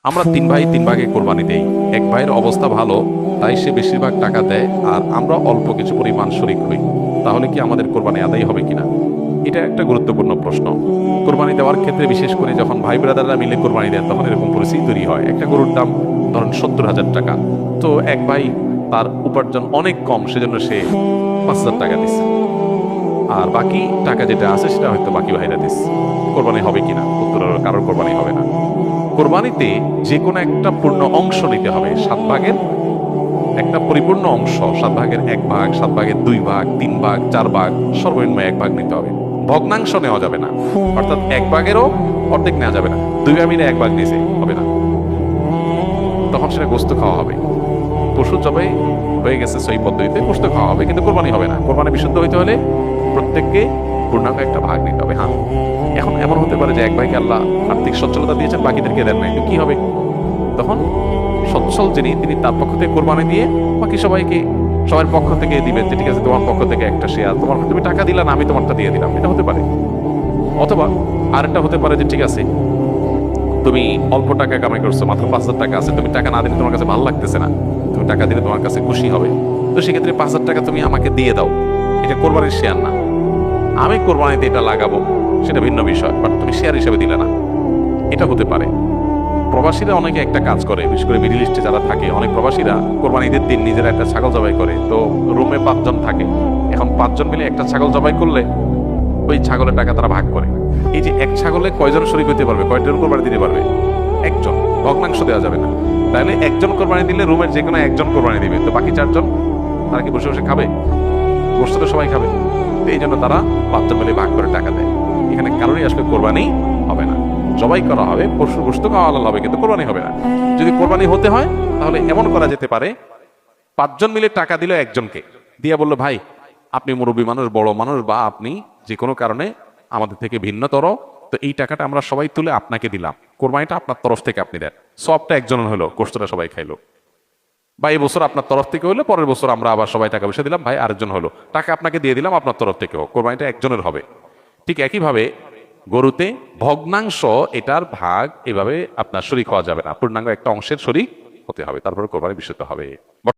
আমরা তিন ভাই তিন ভাগে কোরবানি দেই। এক ভাইয়ের অবস্থা ভালো, তাই সে বেশিরভাগ টাকা দেয়, আর আমরা অল্প কিছু পরিমাণ শরিক হই। তাহলে কি আমাদের কোরবানি আদায় হবে কিনা? এটা একটা গুরুত্বপূর্ণ প্রশ্ন। কোরবানি দেওয়ার ক্ষেত্রে বিশেষ করে যখন ভাই ব্রাদাররা মিলে কোরবানি দেন, তখন এরকম পরিস্থিতি তৈরি হয়। একটা গরুর দাম ধরেন 70,000 টাকা, তো এক ভাই তার উপার্জন অনেক কম, সেজন্য সে 5,000 টাকা দিচ্ছে, আর বাকি টাকা যেটা আছে সেটা হয়তো বাকি ভাইরা দিচ্ছে। কোরবানি হবে কিনা? উত্তর হলো কারোর কোরবানি হবে না। কোরবানিতে যে কোনো একটা পূর্ণ অংশ নিতে হবে, 7 ভাগের একটা পরিপূর্ণ অংশ, 7 ভাগের 1 ভাগ, 7 ভাগের 2 ভাগ, 3 ভাগ, 4 ভাগ, সর্বনিম্ন 1 ভাগ নিতে হবে। ভগ্নাংশ নেওয়া যাবে না, অর্থাৎ 1 ভাগেরও অর্ধেক নেওয়া যাবে না। 2 ভাই মিলে 1 ভাগ নিয়েছে, হবে না, তখন সেটা গোস্ত খাওয়া হবে। পশু জবাই হয়ে গেছে সেই পদ্ধতিতে, গোস্ত খাওয়া হবে, কিন্তু কোরবানি হবে না। কোরবানি বিশুদ্ধ হইতে হলে প্রত্যেককে পূর্ণাঙ্গ একটা ভাগ নিতে হবে। হ্যাঁ, এখন এমন হতে পারে যে এক ভাইকে আল্লাহ আর্থিক সচ্ছলতা দিয়েছেন, বাকিদেরকে দেন নাই, তো কি হবে? তখন সচ্ছল যিনি, তিনি তার পক্ষ থেকে কোরবানি দিয়ে বাকি সবাইকে, সবার পক্ষ থেকে দিবেন যে ঠিক আছে, তোমার পক্ষ থেকে একটা শেয়ার, তোমার তুমি টাকা দিলা না, আমি তোমারটা দিয়ে দিলাম, এটা হতে পারে। অথবা আরেকটা হতে পারে যে ঠিক আছে, তুমি অল্প টাকা কামাই করছো, মাত্র 5,000 টাকা আছে, তুমি টাকা না দিলে তোমার কাছে ভালো লাগতেছে না, তুমি টাকা দিলে তোমার কাছে খুশি হবে, তো সেক্ষেত্রে 5,000 টাকা তুমি আমাকে দিয়ে দাও। এটা কোরবানির শেয়ার না। আমি কোরবানিতে এটা লাগাবো, সেটা ভিন্ন বিষয়, বাট তুমি শেয়ার হিসেবে দিলে না, এটা হতে পারে। প্রবাসীরা অনেকে একটা কাজ করে, বিশেষ করে মিডিল ইস্টে যারা থাকে, অনেক প্রবাসীরা কোরবানি ঈদের দিন নিজেরা একটা ছাগল জবাই করে। তো রুমে 5 জন থাকে, এখন 5 জন মিলে একটা ছাগল জবাই করলে ওই ছাগলের টাকা তারা ভাগ করে। এই যে এক ছাগলে কয়জন শরীক হতে পারবে, কয়জন কোরবানি দিতে পারবে? একজন। ভগ্নাংশ দেওয়া যাবে না। তাহলে একজন কোরবানি দিলে রুমের যে কোনো একজন কোরবানি দিবে, তো বাকি 4 জন তারা কি বসে বসে খাবে? গোস্ত তো সবাই খাবে। তো এই জন্য তারা 5 জন মিলে ভাগ করে টাকা দেয়। এখানে কারোরই আসলে কোরবানি হবে না, জবাই করা হবে, পশুর গোস্ত খাওয়া হালাল হবে, কিন্তু কোরবানি হবে না। যদি কোরবানি হতে হয় তাহলে এমন করা যেতে পারে, 5 জন মিলে টাকা দিল একজনকে, দিয়া বললো ভাই আপনি মুরব্বী মানুষ, বড় মানুষ, বা আপনি যে কোনো কারণে আমাদের থেকে ভিন্নতর, তো এই টাকাটা আমরা সবাই তুলে আপনাকে দিলাম, কোরবানিটা আপনার তরফ থেকে আপনি দেন। সবটা একজনের হলো, গোস্তটা সবাই খাইলো। বা এই বছর আপনার তরফ থেকে হলো, পরের বছর আমরা আবার সবাই টাকা পয়সা দিলাম, ভাই আরেকজন হলো, টাকা আপনাকে দিয়ে দিলাম আপনার তরফ থেকেও, কোরবানিটা একজনের হবে। ঠিক একইভাবে গরুতে ভগ্নাংশ, এটার ভাগ এভাবে আপনার শরীক হওয়া যাবে না, পূর্ণাঙ্গ একটা অংশের শরীক হতে হবে, তারপরে কোরবানি বিশুদ্ধ হবে।